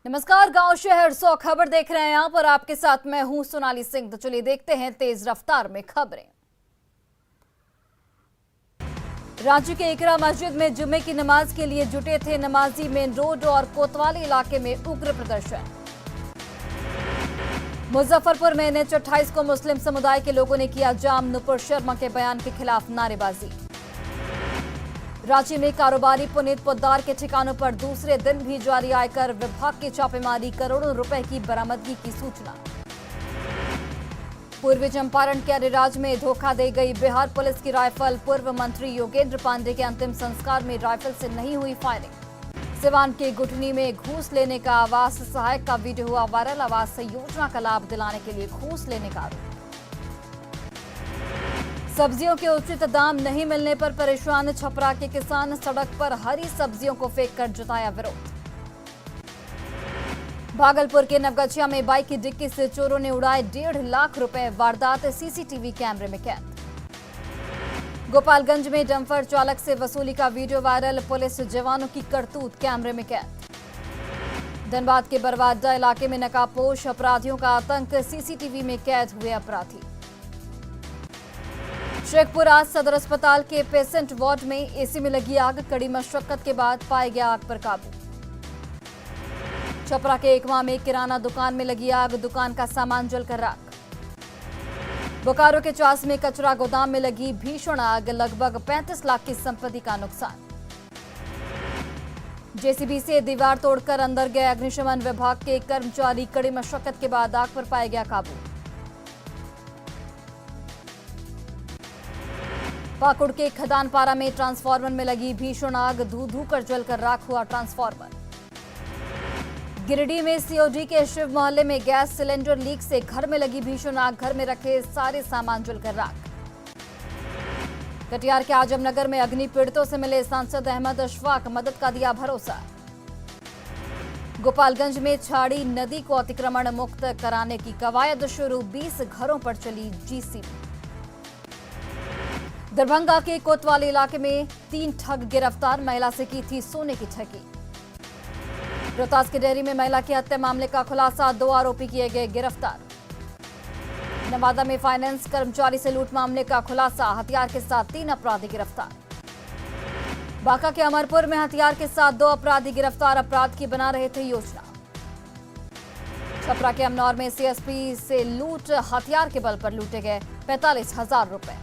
नमस्कार, गांव शहर 100 खबर देख रहे हैं आप और आपके साथ मैं हूं सोनाली सिंह। तो चलिए देखते हैं तेज रफ्तार में खबरें। रांची के इकरा मस्जिद में जुम्मे की नमाज के लिए जुटे थे नमाजी। मेन रोड और कोतवाली इलाके में उग्र प्रदर्शन। मुजफ्फरपुर में NH 28 को मुस्लिम समुदाय के लोगों ने किया जाम। नुपुर शर्मा के बयान के खिलाफ नारेबाजी। रांची में कारोबारी पुनीत पोद्दार के ठिकानों पर दूसरे दिन भी जारी आयकर विभाग की छापेमारी। करोड़ों रुपए की बरामदगी की सूचना। पूर्वी चंपारण के अरेराज में धोखा दे गई बिहार पुलिस की राइफल। पूर्व मंत्री योगेंद्र पांडे के अंतिम संस्कार में राइफल से नहीं हुई फायरिंग। सिवान के गुठनी में घूस लेने का आवास सहायक का वीडियो हुआ वायरल। आवास योजना का लाभ दिलाने के लिए घूस लेने का आरोप। सब्जियों के उचित दाम नहीं मिलने पर परेशान छपरा के किसान। सड़क पर हरी सब्जियों को फेंककर जताया विरोध। भागलपुर के नवगछिया में बाइक की डिक्की से चोरों ने उड़ाए 1.5 लाख रुपए। वारदात सीसीटीवी कैमरे में कैद। गोपालगंज में डंपर चालक से वसूली का वीडियो वायरल। पुलिस जवानों की करतूत कैमरे में कैद। धनबाद के बरवाडा इलाके में नकाबपोश अपराधियों का आतंक। सीसीटीवी में कैद हुए अपराधी। शेखपुरा सदर अस्पताल के पेशेंट वार्ड में एसी में लगी आग। कड़ी मशक्कत के बाद पाया गया आग पर काबू। छपरा के एकमा में किराना दुकान में लगी आग। दुकान का सामान जलकर राख। बोकारो के चास में कचरा गोदाम में लगी भीषण आग। लगभग 35 लाख की संपत्ति का नुकसान। जेसीबी से दीवार तोड़कर अंदर गए अग्निशमन विभाग के कर्मचारी। कड़ी मशक्कत के बाद आग पर पाया गया काबू। पाकुड़ के खदानपारा में ट्रांसफार्मर में लगी भीषण आग। धू धू कर जलकर राख हुआ ट्रांसफार्मर। गिरिडीह में सीओडी के शिव मोहल्ले में गैस सिलेंडर लीक से घर में लगी भीषण आग। घर में रखे सारे सामान जलकर राख। कटिहार के आजमनगर में अग्नि पीड़ितों से मिले सांसद अहमद अशफाक। मदद का दिया भरोसा। गोपालगंज में छाड़ी नदी को अतिक्रमण मुक्त कराने की कवायद शुरू। 20 घरों पर चली जीसीबी। दरभंगा के कोतवाली इलाके में 3 ठग गिरफ्तार। महिला से की थी सोने की ठगी। रोहतास की डेयरी में महिला की हत्या मामले का खुलासा। 2 आरोपी किए गए गिरफ्तार। नवादा में फाइनेंस कर्मचारी से लूट मामले का खुलासा। हथियार के साथ 3 अपराधी गिरफ्तार। बांका के अमरपुर में हथियार के साथ 2 अपराधी गिरफ्तार। अपराध की बना रहे थे योजना। छपरा के अमनौर में सीएसपी से लूट। हथियार के बल पर लूटे गए 45,000 रुपए।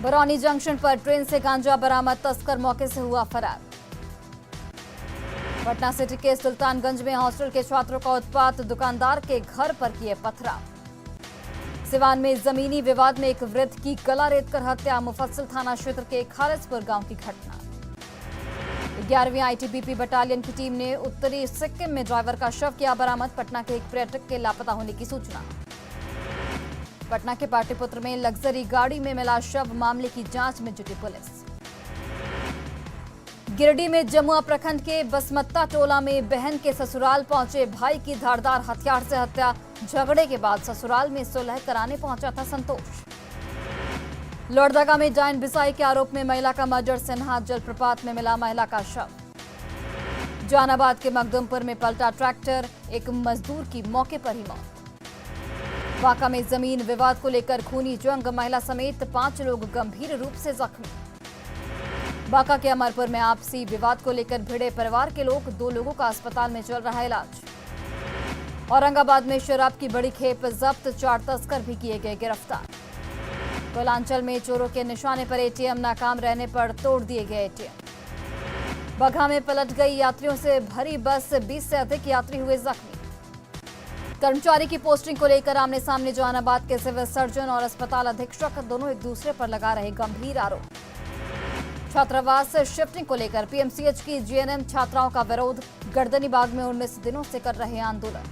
बरौनी जंक्शन पर ट्रेन से गांजा बरामद। तस्कर मौके से हुआ फरार। पटना सिटी के सुल्तानगंज में हॉस्टल के छात्रों का उत्पात। दुकानदार के घर पर किए पथराव। सिवान में जमीनी विवाद में एक वृद्ध की गला रेतकर हत्या। मुफस्सिल थाना क्षेत्र के खालिसपुर गांव की घटना। 11वीं आईटीबीपी बटालियन की टीम ने उत्तरी सिक्किम में ड्राइवर का शव किया बरामद। पटना के एक पर्यटक के लापता होने की सूचना। पटना के पाटलिपुत्र में लग्जरी गाड़ी में मिला शव। मामले की जांच में जुटी पुलिस। गिरिडीह में जमुआ प्रखंड के बसमत्ता टोला में बहन के ससुराल पहुंचे भाई की धारदार हथियार से हत्या। झगड़े के बाद ससुराल में सुलह कराने पहुंचा था संतोष। लोहरदगा में डायन बिसाई के आरोप में महिला का मर्डर। सिन्हा जलप्रपात में मिला महिला का शव। जहानाबाद के मखदुमपुर में पलटा ट्रैक्टर। एक मजदूर की मौके पर ही मौत। बांका में जमीन विवाद को लेकर खूनी जंग। महिला समेत 5 लोग गंभीर रूप से जख्मी। बांका के अमरपुर में आपसी विवाद को लेकर भिड़े परिवार के लोग। 2 लोगों का अस्पताल में चल रहा इलाज। औरंगाबाद में शराब की बड़ी खेप जब्त। 4 तस्कर भी किए गए गिरफ्तार। कोलांचल में चोरों के निशाने पर एटीएम। नाकाम रहने पर तोड़ दिए गए एटीएम। बगहा में पलट गई यात्रियों से भरी बस। 20 से अधिक यात्री हुए जख्मी। कर्मचारी की पोस्टिंग को लेकर आमने सामने जहानाबाद के सिविल सर्जन और अस्पताल अधीक्षक। दोनों एक दूसरे पर लगा रहे गंभीर आरोप। छात्रावास शिफ्टिंग को लेकर पीएमसीएच की जीएनएम छात्राओं का विरोध। गर्दनीबाग में 19 दिनों से कर रहे आंदोलन।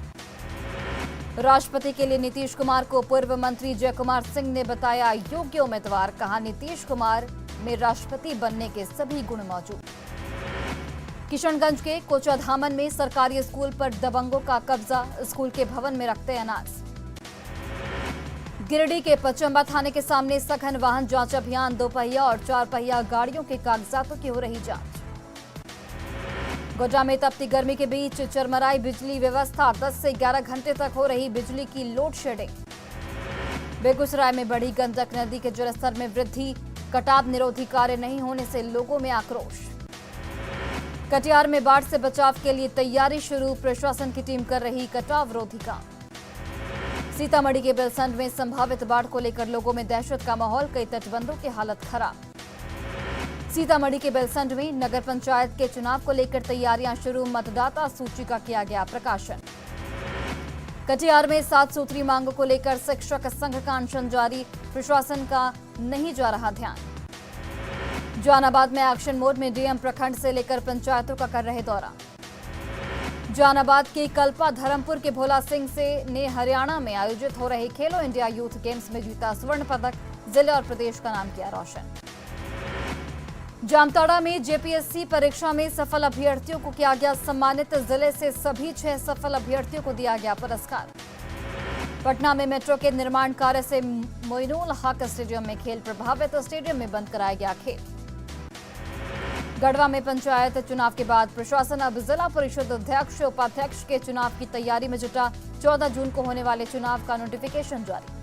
राष्ट्रपति के लिए नीतीश कुमार को पूर्व मंत्री जय कुमार सिंह ने बताया योग्य उम्मीदवार। कहा नीतीश कुमार में राष्ट्रपति बनने के सभी गुण मौजूद। किशनगंज के कोचाधामन में सरकारी स्कूल पर दबंगों का कब्जा। स्कूल के भवन में रखते अनाज। गिरिडीह के पचंबा थाने के सामने सघन वाहन जांच अभियान। 2 पहिया और 4 पहिया गाड़ियों के कागजातों की हो रही जांच। गोड्डा में तपती गर्मी के बीच चरमराई बिजली व्यवस्था, 10 से 11 घंटे तक हो रही बिजली की लोड शेडिंग। बेगूसराय में बढ़ी गंडक नदी के जलस्तर में वृद्धि, कटाव निरोधी कार्य नहीं होने से लोगों में आक्रोश। कटिहार में बाढ़ से बचाव के लिए तैयारी शुरू, प्रशासन की टीम कर रही कटाव रोधी काम। सीतामढ़ी के बेलसंड में संभावित बाढ़ को लेकर लोगों में दहशत का माहौल, कई तटबंधों की हालत खराब। सीतामढ़ी के बेलसंड में नगर पंचायत के चुनाव को लेकर तैयारियां शुरू, मतदाता सूची का किया गया प्रकाशन। कटिहार में 7 सूत्री मांगों को लेकर शिक्षक संघ का अनशन जारी, प्रशासन का नहीं जा रहा ध्यान। जहानाबाद में एक्शन मोड में डीएम प्रखंड से लेकर पंचायतों का कर रहे दौरा। जहानाबाद के कल्पा धर्मपुर के भोला सिंह से ने हरियाणा में आयोजित हो रहे खेलो इंडिया यूथ गेम्स में जीता स्वर्ण पदक, जिले और प्रदेश का नाम किया रोशन। जामताड़ा में जेपीएससी परीक्षा में सफल अभ्यर्थियों को किया गया सम्मानित, जिले से सभी 6 सफल अभ्यर्थियों को दिया गया पुरस्कार। पटना में मेट्रो के निर्माण कार्य से मोइनुल हक स्टेडियम में खेल प्रभावित, स्टेडियम में बंद कराया गया खेल। गढ़वा में पंचायत चुनाव के बाद प्रशासन अब जिला परिषद अध्यक्ष उपाध्यक्ष के चुनाव की तैयारी में जुटा, 14 जून को होने वाले चुनाव का नोटिफिकेशन जारी।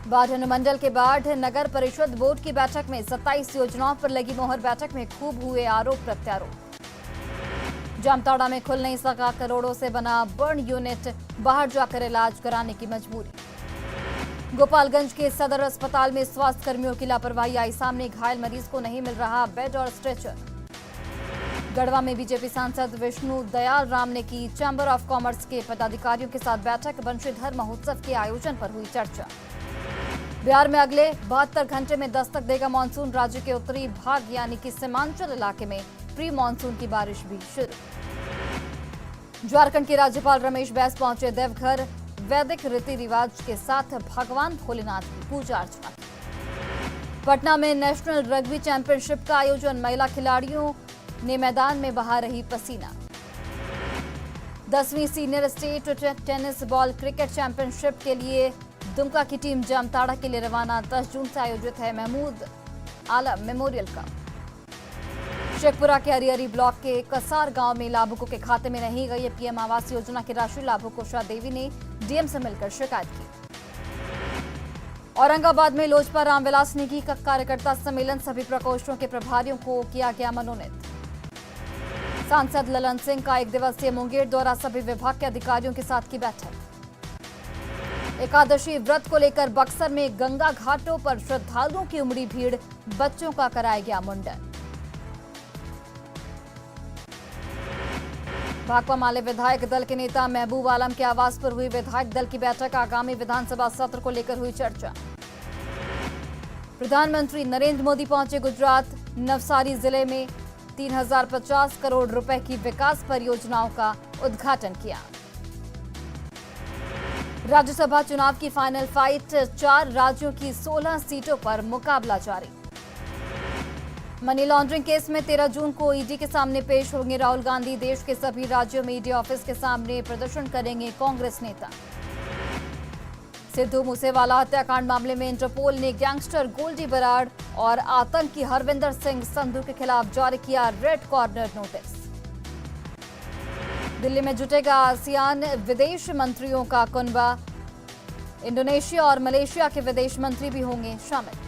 बाढ़ अनुमंडल के बाढ़ नगर परिषद बोर्ड की बैठक में 27 योजनाओं पर लगी मोहर, बैठक में खूब हुए आरोप प्रत्यारोप। जामताड़ा में खुल नहीं सका करोड़ों से बना बर्न यूनिट, बाहर जाकर इलाज कराने की मजबूरी। गोपालगंज के सदर अस्पताल में स्वास्थ्य कर्मियों की लापरवाही आई सामने, घायल मरीज को नहीं मिल रहा बेड और स्ट्रेचर। गढ़वा में बीजेपी सांसद विष्णु दयाल राम ने की चैंबर ऑफ कॉमर्स के पदाधिकारियों के साथ बैठक, वंशीधर महोत्सव के आयोजन पर हुई चर्चा। बिहार में अगले 72 घंटे में दस्तक देगा मानसून, राज्य के उत्तरी भाग यानी कि सीमांचल इलाके में प्री मानसून की बारिश भी शुरू। झारखंड के राज्यपाल रमेश बैस पहुंचे देवघर, वैदिक रीति रिवाज के साथ भगवान भोलेनाथ की पूजा अर्चना की। पटना में नेशनल रग्बी चैंपियनशिप का आयोजन, महिला खिलाड़ियों ने मैदान में बहा रही पसीना। 10वीं senior state tennis ball cricket championship के लिए दुमका की टीम जामताड़ा के लिए रवाना, 10 जून से आयोजित है महमूद आलम मेमोरियल कप। शेखपुरा के हरिहरी ब्लॉक के कसार गांव में लाभुकों के खाते में नहीं गई पीएम आवास योजना की राशि, लाभुक उषा देवी ने डीएम से मिलकर शिकायत की। औरंगाबाद में लोजपा रामविलास नेगी का कार्यकर्ता सम्मेलन, सभी प्रकोष्ठों के प्रभारियों को किया गया मनोनीत। सांसद ललन सिंह का 1 दिवसीय मुंगेर दौरा, सभी विभाग के अधिकारियों के साथ की बैठक। एकादशी व्रत को लेकर बक्सर में गंगा घाटों पर श्रद्धालुओं की उमड़ी भीड़, बच्चों का कराया गया मुंडन। भाकपा माले विधायक दल के नेता महबूब आलम के आवास पर हुई विधायक दल की बैठक, आगामी विधानसभा सत्र को लेकर हुई चर्चा। प्रधानमंत्री नरेंद्र मोदी पहुंचे गुजरात, नवसारी जिले में 3050 करोड़ रुपए की विकास परियोजनाओं का उद्घाटन किया। राज्यसभा चुनाव की फाइनल फाइट, 4 राज्यों की 16 सीटों पर मुकाबला जारी। मनी लॉन्ड्रिंग केस में 13 जून को ईडी के सामने पेश होंगे राहुल गांधी, देश के सभी राज्यों में ईडी ऑफिस के सामने प्रदर्शन करेंगे कांग्रेस नेता। सिद्धू मूसेवाला हत्याकांड मामले में इंटरपोल ने गैंगस्टर गोल्डी बराड़ और आतंकी हरविंदर सिंह संधू के खिलाफ जारी किया रेड कॉर्नर नोटिस। दिल्ली में जुटेगा आसियान विदेश मंत्रियों का कुनबा, इंडोनेशिया और मलेशिया के विदेश मंत्री भी होंगे शामिल।